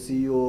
CEO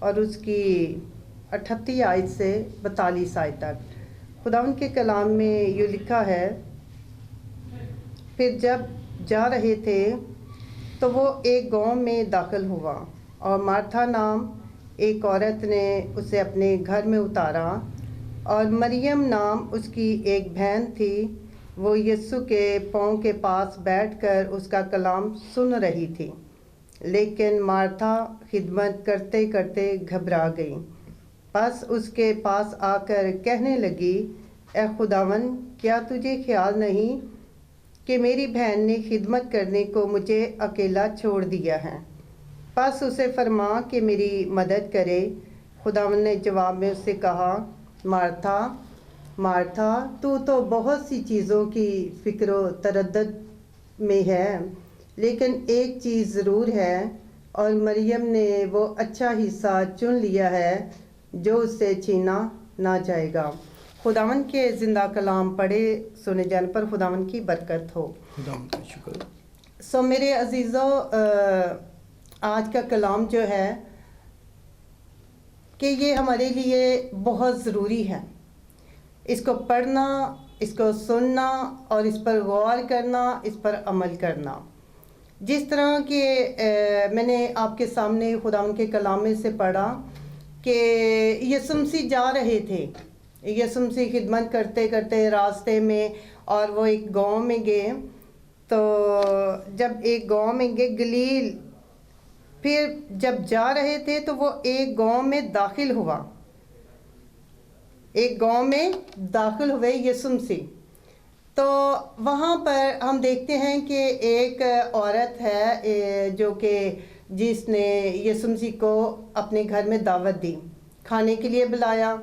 اور اس کی 38 آیت سے 42 آیت تک۔ خداوند کے کلام میں یہ لکھا ہے، پھر جب جا رہے تھے تو وہ ایک گاؤں میں داخل ہوا، اور مارتھا نام ایک عورت نے اسے اپنے گھر میں اتارا، اور مریم نام اس کی ایک بہن تھی، وہ یسوع کے پاؤں کے پاس بیٹھ کر اس کا کلام سن رہی تھی۔ لیکن مارتھا خدمت کرتے کرتے گھبرا گئی، پس اس کے پاس آ کر کہنے لگی، اے خداوند، کیا تجھے خیال نہیں کہ میری بہن نے خدمت کرنے کو مجھے اکیلا چھوڑ دیا ہے؟ پس اسے فرما کہ میری مدد کرے۔ خداوند نے جواب میں اس سے کہا، مارتھا مارتھا، تو بہت سی چیزوں کی فکر و تردد میں ہے، لیکن ایک چیز ضرور ہے، اور مریم نے وہ اچھا حصہ چن لیا ہے جو اس سے چھینا نہ جائے گا۔ خداوند کے زندہ کلام پڑھے سنے جانے پر خداوند کی برکت ہو۔ خداوند کا شکر۔ میرے عزیزو، آج کا کلام جو ہے کہ یہ ہمارے لیے بہت ضروری ہے، اس کو پڑھنا، اس کو سننا، اور اس پر غور کرنا، اس پر عمل کرنا۔ جس طرح کہ میں نے آپ کے سامنے خداوند کے کلام میں سے پڑھا کہ یسوع مسیح جا رہے تھے، یسوع مسیح خدمت کرتے کرتے راستے میں، اور وہ ایک گاؤں میں گئے۔ تو جب ایک گاؤں میں گئے گلیل، پھر جب جا رہے تھے تو وہ ایک گاؤں میں داخل ہوا، ایک گاؤں میں داخل ہوئے یسوع مسیح۔ تو وہاں پر ہم دیکھتے ہیں کہ ایک عورت ہے جو کہ جس نے یسوع مسیح کو اپنے گھر میں دعوت دی، کھانے کے لیے بلایا،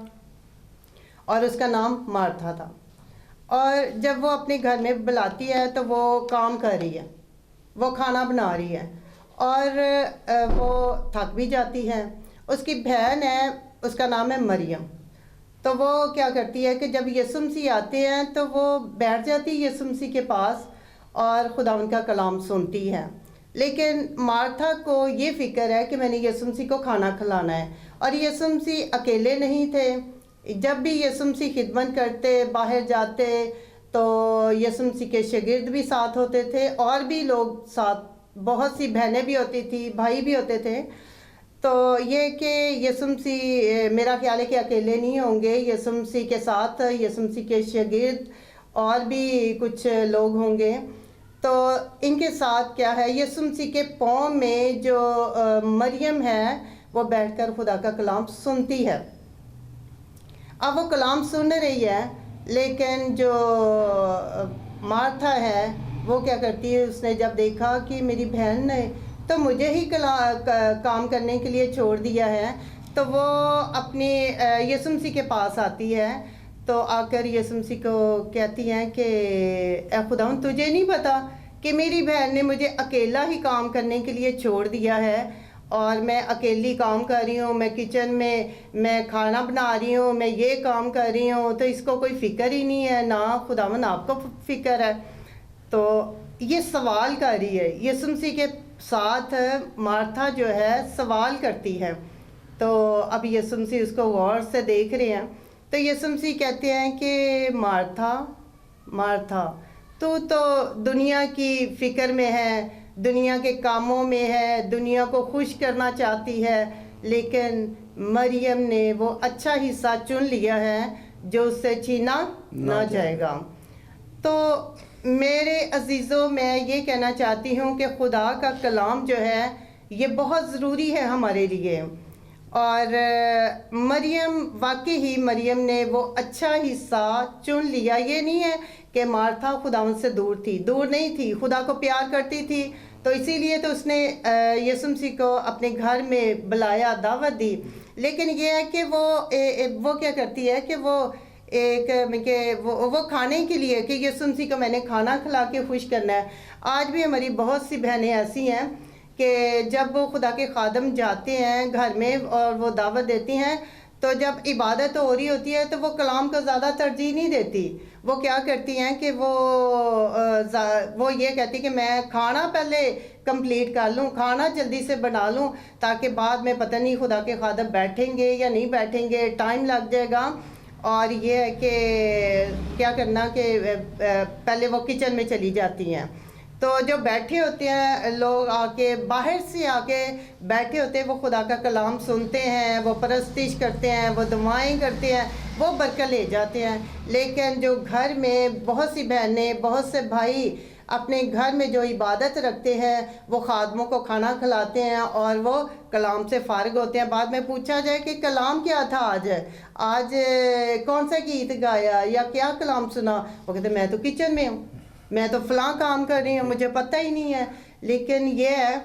اور اس کا نام مارتھا تھا۔ اور جب وہ اپنے گھر میں بلاتی ہے تو وہ کام کر رہی ہے، وہ کھانا بنا رہی ہے، اور وہ تھک بھی جاتی ہے۔ اس کی بہن ہے، اس کا نام ہے مریم۔ تو وہ کیا کرتی ہے کہ جب یسوع مسیح آتے ہیں تو وہ بیٹھ جاتی ہے یسوع مسیح کے پاس اور خداوند کا کلام سنتی ہے۔ لیکن مارتھا کو یہ فکر ہے کہ میں نے یسوع مسیح کو کھانا کھلانا ہے، اور یسوع مسیح اکیلے نہیں تھے۔ جب بھی یسوع مسیح خدمت کرتے، باہر جاتے، تو یسوع مسیح کے شاگرد بھی ساتھ ہوتے تھے، اور بھی لوگ ساتھ، بہت سی بہنیں بھی ہوتی تھی، بھائی بھی ہوتے تھے۔ تو یہ کہ یسوع مسیح میرا خیال ہے کہ اکیلے نہیں ہوں گے، یسوع مسیح کے ساتھ یسوع مسیح کے شاگرد اور بھی کچھ لوگ ہوں گے۔ تو ان کے ساتھ کیا ہے، یسوع مسیح کے پاؤں میں جو مریم ہے وہ بیٹھ کر خدا کا کلام سنتی ہے۔ اب وہ کلام سن رہی ہے، لیکن جو مارتھا ہے وہ کیا کرتی ہے، اس نے جب دیکھا کہ میری بہن نے تو مجھے ہی کام کرنے کے لیے چھوڑ دیا ہے، تو وہ اپنی یسوع مسیح کے پاس آتی ہے۔ تو آ کر یسوع مسیح کو کہتی ہیں کہ اے خداوند، تجھے نہیں پتا کہ میری بہن نے مجھے اکیلا ہی کام کرنے کے لیے چھوڑ دیا ہے، اور میں اکیلی کام کر رہی ہوں، میں کچن میں کھانا بنا رہی ہوں، میں یہ کام کر رہی ہوں، تو اس کو کوئی فکر ہی نہیں ہے، نہ خداوند آپ کو فکر ہے۔ تو یہ سوال کر رہی ہے یسوع مسیح کے ساتھ، مارتھا جو ہے سوال کرتی ہے۔ تو اب یسوع مسیح اس کو غور سے دیکھ رہے ہیں، تو یسوع مسیح کہتے ہیں کہ مارتھا مارتھا، تو دنیا کی فکر میں ہے، دنیا کے کاموں میں ہے، دنیا کو خوش کرنا چاہتی ہے، لیکن مریم نے وہ اچھا حصہ چن لیا ہے جو اس سے چھینا نہ جائے گا۔ تو میرے عزیزوں، میں یہ کہنا چاہتی ہوں کہ خدا کا کلام جو ہے یہ بہت ضروری ہے ہمارے لیے، اور مریم، واقعی ہی مریم نے وہ اچھا حصہ چن لیا۔ یہ نہیں ہے کہ مارتھا خداوند سے دور تھی، دور نہیں تھی، خدا کو پیار کرتی تھی، تو اسی لیے تو اس نے یسوع مسیح کو اپنے گھر میں بلایا، دعوت دی۔ لیکن یہ ہے کہ وہ کیا کرتی ہے کہ وہ کھانے کے لیے کہ یسوع مسیح کو میں نے کھانا کھلا کے خوش کرنا ہے۔ آج بھی ہماری بہت سی بہنیں ایسی ہیں کہ جب وہ خدا کے خادم جاتے ہیں گھر میں اور وہ دعوت دیتی ہیں، تو جب عبادت ہو رہی ہوتی ہے تو وہ کلام کو زیادہ ترجیح نہیں دیتی. وہ کیا کرتی ہیں کہ وہ یہ کہتی کہ میں کھانا پہلے کمپلیٹ کر لوں, کھانا جلدی سے بنا لوں, تاکہ بعد میں پتہ نہیں خدا کے خادم بیٹھیں گے یا نہیں بیٹھیں گے, ٹائم لگ جائے گا. اور یہ ہے کہ کیا کرنا کہ پہلے وہ کچن میں چلی جاتی ہیں. تو جو بیٹھے ہوتے ہیں لوگ آ کے, باہر سے آ کے بیٹھے ہوتے ہیں, وہ خدا کا کلام سنتے ہیں, وہ پرستش کرتے ہیں, وہ دعائیں کرتے ہیں, وہ برکت لے جاتے ہیں. لیکن جو گھر میں بہت سی بہنیں, بہت سے بھائی اپنے گھر میں جو عبادت رکھتے ہیں, وہ خادموں کو کھانا کھلاتے ہیں اور وہ کلام سے فارغ ہوتے ہیں. بعد میں پوچھا جائے کہ کلام کیا تھا آج کون سا گیت گایا یا کیا کلام سنا, وہ کہتے ہیں میں تو کچن میں ہوں, میں تو فلاں کام کر رہی ہوں, مجھے پتہ ہی نہیں ہے. لیکن یہ ہے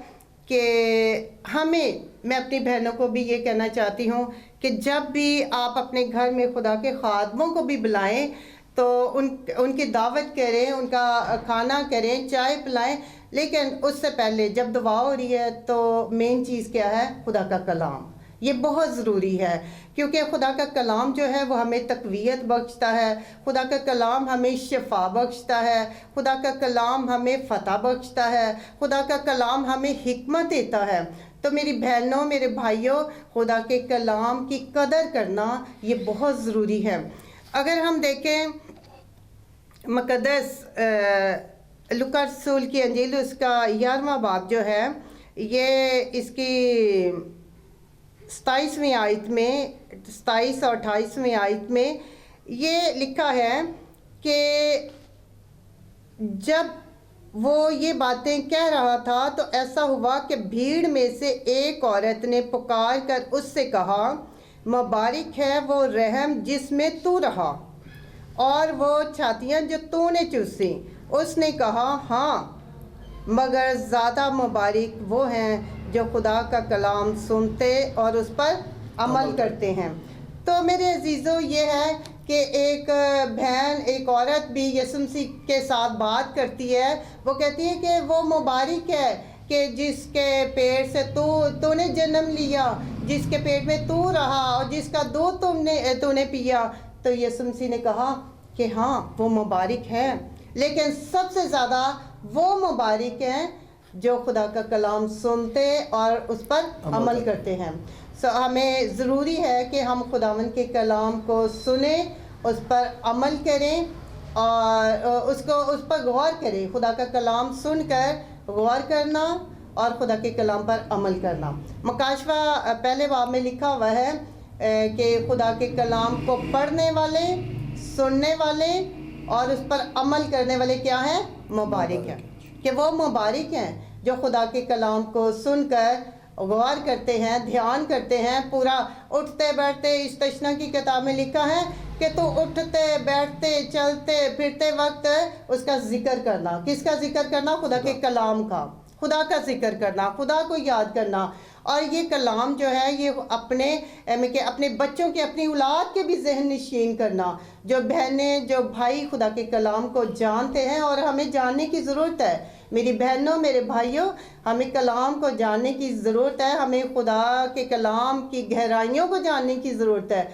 کہ میں اپنی بہنوں کو بھی یہ کہنا چاہتی ہوں کہ جب بھی آپ اپنے گھر میں خدا کے خادموں کو بھی بلائیں تو ان کی دعوت کریں, ان کا کھانا کریں, چائے پلائیں, لیکن اس سے پہلے جب دعا ہو رہی ہے تو مین چیز کیا ہے؟ خدا کا کلام. یہ بہت ضروری ہے, کیونکہ خدا کا کلام جو ہے وہ ہمیں تقویت بخشتا ہے, خدا کا کلام ہمیں شفا بخشتا ہے, خدا کا کلام ہمیں فتح بخشتا ہے, خدا کا کلام ہمیں حکمت دیتا ہے. تو میری بہنوں, میرے بھائیوں, خدا کے کلام کی قدر کرنا یہ بہت ضروری ہے. اگر ہم دیکھیں مقدس لوکا رسول کی انجیل, اس کا 11واں باب جو ہے, یہ اس کی 27ویں آیت میں, 27 اور 28ویں آیت میں یہ لکھا ہے کہ جب وہ یہ باتیں کہہ رہا تھا تو ایسا ہوا کہ بھیڑ میں سے ایک عورت نے پکار کر اس سے کہا, مبارک ہے وہ رحم جس میں تو رہا اور وہ چھاتیاں جو تو نے چوسی. اس نے کہا, ہاں, مگر زیادہ مبارک وہ ہیں جو خدا کا کلام سنتے اور اس پر عمل کرتے ہیں. تو میرے عزیزو, یہ ہے کہ ایک بہن, ایک عورت بھی یسوع مسیح کے ساتھ بات کرتی ہے. وہ کہتی ہے کہ وہ مبارک ہے کہ جس کے پیٹ سے تو نے جنم لیا, جس کے پیٹ میں تو رہا اور جس کا دودھ تو نے پیا. تو یسوع مسیح نے کہا کہ ہاں, وہ مبارک ہے, لیکن سب سے زیادہ وہ مبارک ہیں جو خدا کا کلام سنتے اور اس پر عمل کرتے ہیں. ہمیں ضروری ہے کہ ہم خداوند کے کلام کو سنیں, اس پر عمل کریں اور اس پر غور کریں. خدا کا کلام سن کر غور کرنا اور خدا کے کلام پر عمل کرنا. مکاشفہ پہلے باب میں لکھا ہوا ہے کہ خدا کے کلام کو پڑھنے والے, سننے والے اور اس پر عمل کرنے والے کیا ہیں؟ مبارک ہیں. کہ وہ مبارک ہیں جو خدا کے کلام کو سن کر غور کرتے ہیں, دھیان کرتے ہیں. پورا اٹھتے بیٹھتے, استثنا کی کتاب میں لکھا ہے کہ تو اٹھتے بیٹھتے چلتے پھرتے وقت اس کا ذکر کرنا. کس کا ذکر کرنا؟ خدا کے کلام کا, خدا کا ذکر کرنا, خدا کو یاد کرنا. اور یہ کلام جو ہے یہ اپنے بچوں کے, اپنی اولاد کے بھی ذہن نشین کرنا. جو بہنیں, جو بھائی خدا کے کلام کو جانتے ہیں, اور ہمیں جاننے کی ضرورت ہے. میری بہنوں, میرے بھائیوں, ہمیں کلام کو جاننے کی ضرورت ہے, ہمیں خدا کے کلام کی گہرائیوں کو جاننے کی ضرورت ہے.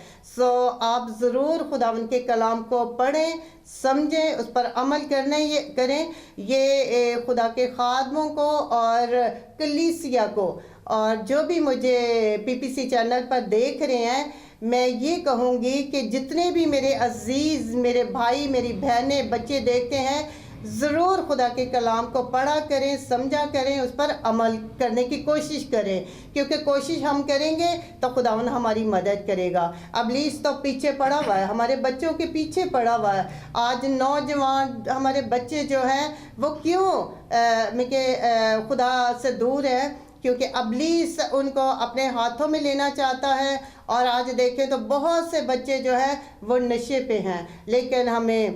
آپ ضرور خداوند کے کلام کو پڑھیں, سمجھیں, اس پر عمل کریں. یہ خدا کے خادموں کو اور کلیسیا کو, اور جو بھی مجھے PPC چینل پر دیکھ رہے ہیں, میں یہ کہوں گی کہ جتنے بھی میرے عزیز, میرے بھائی, میری بہنیں, بچے دیکھتے ہیں, ضرور خدا کے کلام کو پڑھا کریں, سمجھا کریں, اس پر عمل کرنے کی کوشش کریں. کیونکہ کوشش ہم کریں گے تو خداوند ہماری مدد کرے گا. ابلیس تو پیچھے پڑا ہوا ہے, ہمارے بچوں کے پیچھے پڑا ہوا ہے. آج نوجوان ہمارے بچے جو ہیں وہ کیوں خدا سے دور ہیں؟ کیونکہ ابلیس ان کو اپنے ہاتھوں میں لینا چاہتا ہے. اور آج دیکھیں تو بہت سے بچے جو ہیں وہ نشے پہ ہیں. لیکن ہمیں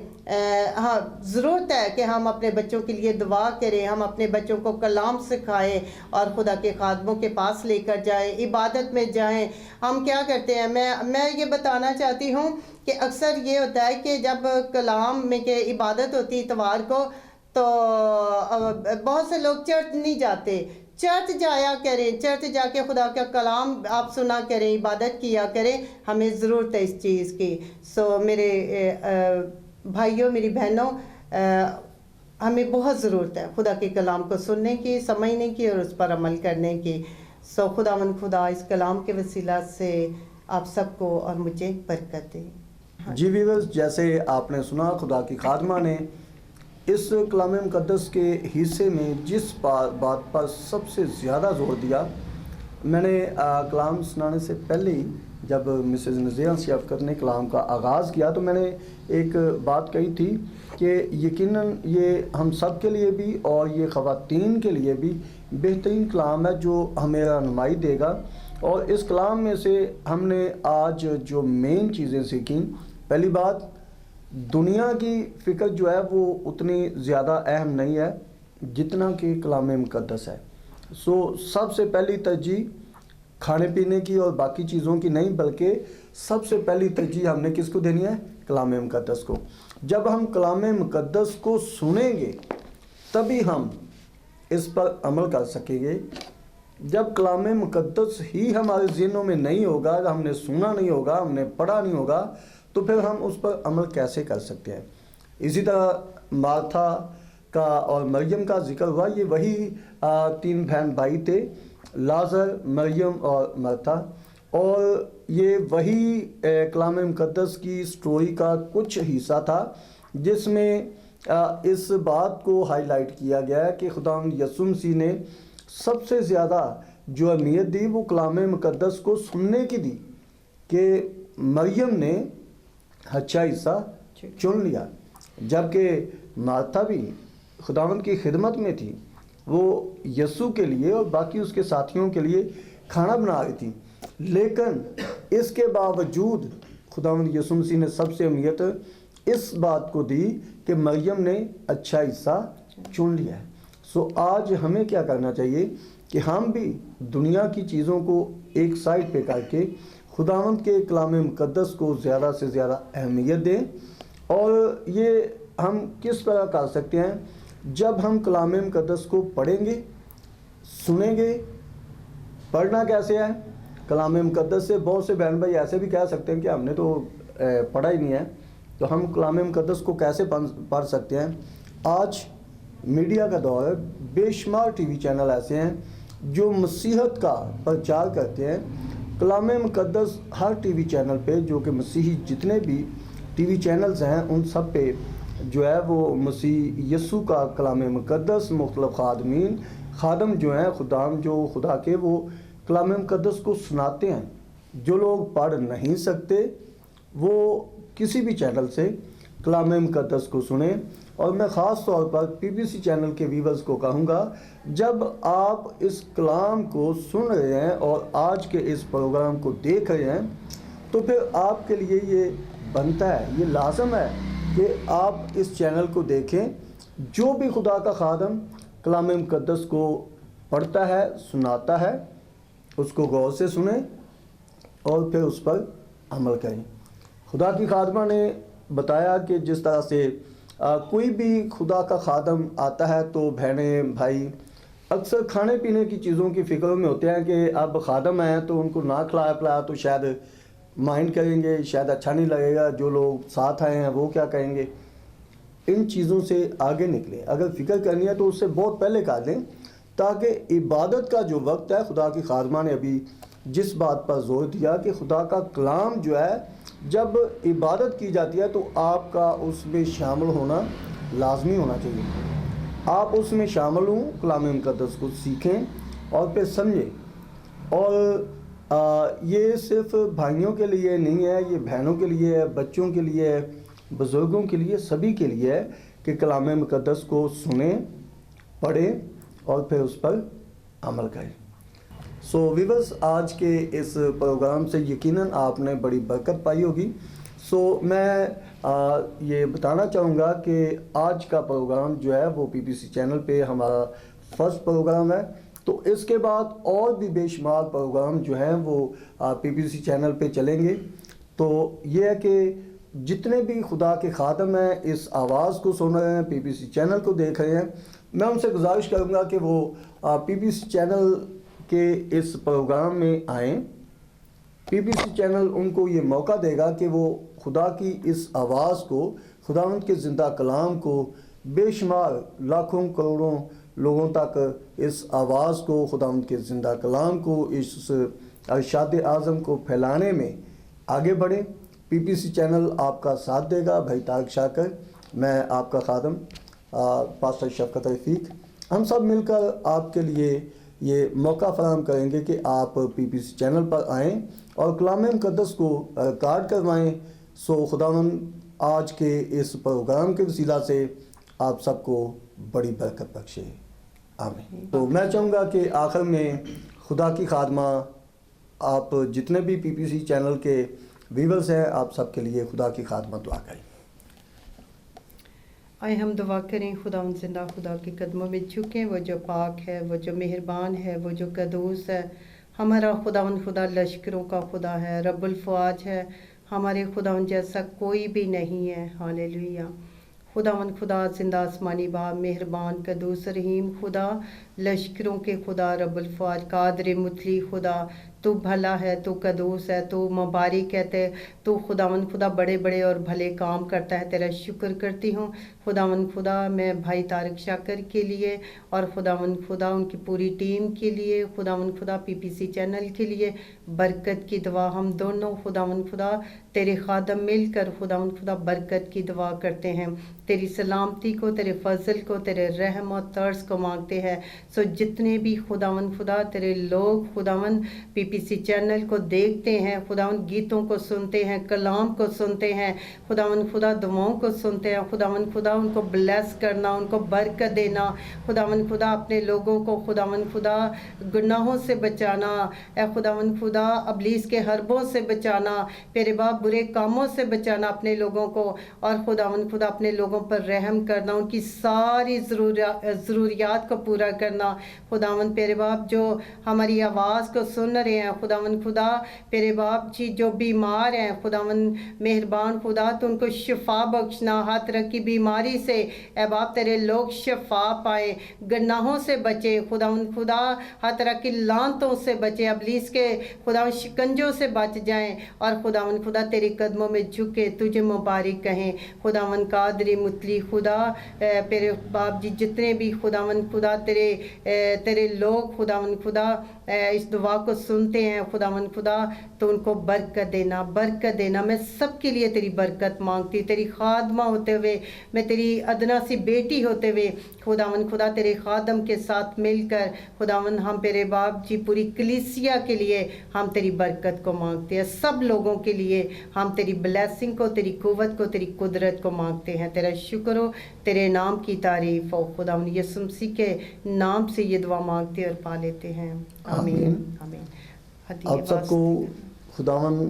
ضرورت ہے کہ ہم اپنے بچوں کے لیے دعا کریں, ہم اپنے بچوں کو کلام سکھائیں اور خدا کے خادموں کے پاس لے کر جائیں, عبادت میں جائیں. ہم کیا کرتے ہیں, میں یہ بتانا چاہتی ہوں کہ اکثر یہ ہوتا ہے کہ جب کلام میں کہ عبادت ہوتی اتوار کو, تو بہت سے لوگ چرچ نہیں جاتے. چرچ جایا کریں, چرچ جا کے خدا کا کلام آپ سنا کریں, عبادت کیا کریں, ہمیں ضرورت ہے اس چیز کی. سو میرے بھائیوں, میری بہنوں, ہمیں بہت ضرورت ہے خدا کے کلام کو سننے کی, سمجھنے کی اور اس پر عمل کرنے کی. سو خدا اس کلام کے وسیلہ سے آپ سب کو اور مجھے برکت دے. جی ویورز, جیسے آپ نے سنا خدا کی خادمہ نے اس کلام مقدس کے حصے میں جس بات پر سب سے زیادہ زور دیا, میں نے کلام سنانے سے پہلے ہی جب مسز نذیرہ شفقت نے کلام کا آغاز کیا تو میں نے ایک بات کہی تھی کہ یقیناً یہ ہم سب کے لیے بھی اور یہ خواتین کے لیے بھی بہترین کلام ہے جو ہمیں رہنمائی دے گا. اور اس کلام میں سے ہم نے آج جو مین چیزیں سیکھیں, پہلی بات, دنیا کی فکر جو ہے وہ اتنی زیادہ اہم نہیں ہے جتنا کہ کلام مقدس ہے. سو سب سے پہلی ترجیح کھانے پینے کی اور باقی چیزوں کی نہیں, بلکہ سب سے پہلی ترجیح ہم نے کس کو دینی ہے؟ کلام مقدس کو. جب ہم کلام مقدس کو سنیں گے تبھی ہم اس پر عمل کر سکیں گے. جب کلام مقدس ہی ہمارے ذہنوں میں نہیں ہوگا, ہم نے سنا نہیں ہوگا, ہم نے پڑھا نہیں ہوگا, تو پھر ہم اس پر عمل کیسے کر سکتے ہیں؟ اسی طرح مارتھا کا اور مریم کا ذکر ہوا. یہ وہی 3 بہن بھائی تھے, لازر, مریم اور مرتھا, اور یہ وہی کلام مقدس کی سٹوری کا کچھ حصہ تھا جس میں اس بات کو ہائی لائٹ کیا گیا ہے کہ خداوند یسوع مسیح نے سب سے زیادہ جو اہمیت دی وہ کلام مقدس کو سننے کی دی, کہ مریم نے اچھا حصہ چن لیا, جبکہ مارتھا بھی خداوند کی خدمت میں تھی. وہ یسوع کے لیے اور باقی اس کے ساتھیوں کے لیے کھانا بنا رہی تھی, لیکن اس کے باوجود خداوند یسوع مسیح نے سب سے اہمیت اس بات کو دی کہ مریم نے اچھا حصہ چن لیا ہے. سو آج ہمیں کیا کرنا چاہیے کہ ہم بھی دنیا کی چیزوں کو ایک سائڈ پہ کر کے خداوند کے کلام مقدس کو زیادہ سے زیادہ اہمیت دیں. اور یہ ہم کس طرح کر سکتے ہیں؟ جب ہم کلام مقدس کو پڑھیں گے, سنیں گے. پڑھنا کیسے ہے؟ کلام مقدس سے بہت سے بہن بھائی ایسے بھی کہہ سکتے ہیں کہ ہم نے تو پڑھا ہی نہیں ہے, تو ہم کلام مقدس کو کیسے پڑھ سکتے ہیں؟ آج میڈیا کا دور ہے, بے شمار ٹی وی چینل ایسے ہیں جو مسیحت کا پرچار کرتے ہیں. کلام مقدس ہر ٹی وی چینل پہ, جو کہ مسیحی جتنے بھی ٹی وی چینلز ہیں ان سب پہ جو ہے وہ مسیح یسوع کا کلام مقدس, مختلف خادم جو ہیں خدام جو خدا کے, وہ کلام مقدس کو سناتے ہیں. جو لوگ پڑھ نہیں سکتے وہ کسی بھی چینل سے کلام مقدس کو سنیں. اور میں خاص طور پر PBC چینل کے ویورز کو کہوں گا, جب آپ اس کلام کو سن رہے ہیں اور آج کے اس پروگرام کو دیکھ رہے ہیں, تو پھر آپ کے لیے یہ بنتا ہے, یہ لازم ہے کہ آپ اس چینل کو دیکھیں. جو بھی خدا کا خادم کلام مقدس کو پڑھتا ہے, سناتا ہے, اس کو غور سے سنیں اور پھر اس پر عمل کریں. خدا کی خادمہ نے بتایا کہ جس طرح سے کوئی بھی خدا کا خادم آتا ہے تو بہنیں بھائی اکثر کھانے پینے کی چیزوں کی فکروں میں ہوتے ہیں کہ اب خادم ہیں تو ان کو نہ کھلایا پلایا تو شاید مائنڈ کریں گے, شاید اچھا نہیں لگے گا, جو لوگ ساتھ آئے ہیں وہ کیا کہیں گے. ان چیزوں سے آگے نکلیں. اگر فکر کرنی ہے تو اس سے بہت پہلے کر لیں, تاکہ عبادت کا جو وقت ہے, خدا کی خادمہ نے ابھی جس بات پر زور دیا کہ خدا کا کلام جو ہے جب عبادت کی جاتی ہے تو آپ کا اس میں شامل ہونا لازمی ہونا چاہیے. آپ اس میں شامل ہوں, کلام مقدس کو سیکھیں اور پھر سمجھیں. اور یہ صرف بھائیوں کے لیے نہیں ہے, یہ بہنوں کے لیے ہے, بچوں کے لیے ہے, بزرگوں کے لیے, سبھی کے لیے ہے کہ کلام مقدس کو سنیں, پڑھیں اور پھر اس پر عمل کریں. سو ویورز, آج کے اس پروگرام سے یقیناً آپ نے بڑی برکت پائی ہوگی. سو میں یہ بتانا چاہوں گا کہ آج کا پروگرام جو ہے وہ PBC چینل پہ ہمارا فرسٹ پروگرام ہے. تو اس کے بعد اور بھی بے شمار پروگرام جو ہیں وہ PBC چینل پہ چلیں گے. تو یہ ہے کہ جتنے بھی خدا کے خادم ہیں اس آواز کو سن رہے ہیں, PBC چینل کو دیکھ رہے ہیں, میں ان سے گزارش کروں گا کہ وہ PPC چینل کے اس پروگرام میں آئیں. PPC چینل ان کو یہ موقع دے گا کہ وہ خدا کی اس آواز کو، خداوند کے زندہ کلام کو بے شمار لاکھوں کروڑوں لوگوں تک اس آواز کو، خداوند کے زندہ کلام کو، اس ارشاد اعظم کو پھیلانے میں آگے بڑھیں. PPC چینل آپ کا ساتھ دے گا. بھائی طارق شاکر، میں آپ کا خادم پاسٹر شفقت رفیق، ہم سب مل کر آپ کے لیے یہ موقع فراہم کریں گے کہ آپ PPC چینل پر آئیں اور کلام مقدس کو ریکارڈ کروائیں. سو خداوند آج کے اس پروگرام کے وسیلہ سے آپ سب کو بڑی برکت بخشے. آمین. تو میں چاہوں گا کہ آخر میں خدا کی خادمہ، آپ جتنے بھی PPC چینل کے ویورز ہیں، آپ سب کے لیے خدا کی خادمہ دعا کریں. آئے ہم دعا کریں. خداوند زندہ خدا کے قدموں میں جھکیں. وہ جو پاک ہے، وہ جو مہربان ہے، وہ جو قدوس ہے. ہمارا خداوند خدا لشکروں کا خدا ہے، رب الفواج ہے. ہمارے خداوند جیسا کوئی بھی نہیں ہے. ہاللیلویہ. خداوند خدا زندہ آسمانی باپ، مہربان قدوس رحیم خدا، لشکروں کے خدا، رب الفواج، قادر مطلع خدا. تو بھلا ہے، تو قدوس ہے، تو مبارک ہے. تو خداوند خدا بڑے بڑے اور بھلے کام کرتا ہے. تیرا شکر کرتی ہوں خداوند خدا، میں بھائی طارق شاکر کے لیے اور خداوند خدا ان کی پوری ٹیم کے لیے، خداوند خدا PPC چینل کے لیے برکت کی دعا ہم دونوں خداوند خدا تیرے خادم مل کر خداوند خدا برکت کی دعا کرتے ہیں. تیری سلامتی کو، تیرے فضل کو، تیرے رحم و ترس کو مانگتے ہیں. سو جتنے بھی خداوند خدا تیرے لوگ خداوند PPC چینل کو دیکھتے ہیں، خداوند گیتوں کو سنتے ہیں، کلام کو سنتے ہیں، خداوند خدا دعاؤں کو سنتے ہیں، خداوند خدا ان کو بلیس کرنا، ان کو برکت دینا. خداوند خدا اپنے لوگوں کو خداوند خدا گناہوں سے بچانا، اے خداوند خدا ابلیس کے حربوں سے بچانا، پیرے باپ برے کاموں سے بچانا اپنے لوگوں کو. اور خداوند خدا اپنے لوگوں پر رحم کرنا، ان کی ساری ضروریات کو پورا کرنا. خداوند پیرے باپ جو ہماری آواز کو سن رہے ہیں، خداوند خدا پیرے باپ جی جو بیمار ہیں، خداوند مہربان خدا تو ان کو شفا بخشنا. ہر طرح کی بیماری سے اے باپ تیرے لوگ شفا پائیں، گناہوں سے بچے خداوند خدا، ہر طرح کی لعنتوں سے بچے، ابلیس کے خداوند شکنجوں سے بچ جائیں اور خداوند خدا تیرے قدموں میں جھکے تجھے مبارک کہیں. خداوند قادر مطلع خدا پیرے باپ جی جتنے بھی خداوند خدا تیرے لوگ خداوند خدا اس دعا کو سنتے ہیں خداوند خدا تو ان کو برکت دینا، برکت دینا. میں سب کے لیے تیری برکت مانگتی، تیری خادمہ ہوتے ہوئے، میں تیری ادنا سی بیٹی ہوتے ہوئے خداوند خدا تیرے خادم کے ساتھ مل کر خداوند ہم پیرے باپ جی پوری کلیسیا کے لیے ہم تیری برکت کو مانگتے ہیں. سب لوگوں کے لیے ہم تیری بلیسنگ کو، تیری قوت کو، تیری قدرت کو مانگتے ہیں. تیرا شکر ہو، تیرے نام کی تعریف ہو. خداوند یسوع مسیح کے نام سے یہ دعا مانگتے اور پا لیتے ہیں. آمین آمین. آپ سب کو خداوند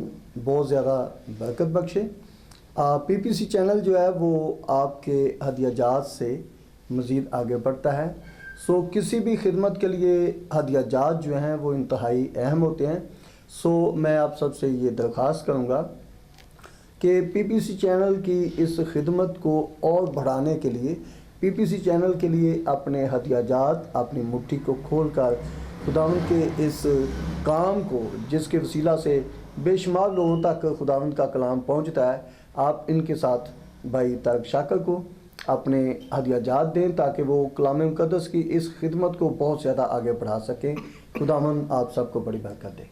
بہت زیادہ برکت بخشے. PPC چینل جو ہے وہ آپ کے ہدیہ جات سے مزید آگے بڑھتا ہے. سو کسی بھی خدمت کے لیے ہدیہ جات جو ہیں وہ انتہائی اہم ہوتے ہیں. سو میں آپ سب سے یہ درخواست کروں گا کہ PPC چینل کی اس خدمت کو اور بڑھانے کے لیے PPC چینل کے لیے اپنے ہدیہ جات اپنی مٹھی کو کھول کر خداوند کے اس کام کو، جس کے وسیلہ سے بے شمار لوگوں تک خداوند کا کلام پہنچتا ہے، آپ ان کے ساتھ بھائی طارق شاکر کو اپنے ہدیہ جات دیں تاکہ وہ کلام مقدس کی اس خدمت کو بہت زیادہ آگے بڑھا سکیں. خداوند آپ سب کو بڑی برکت دے.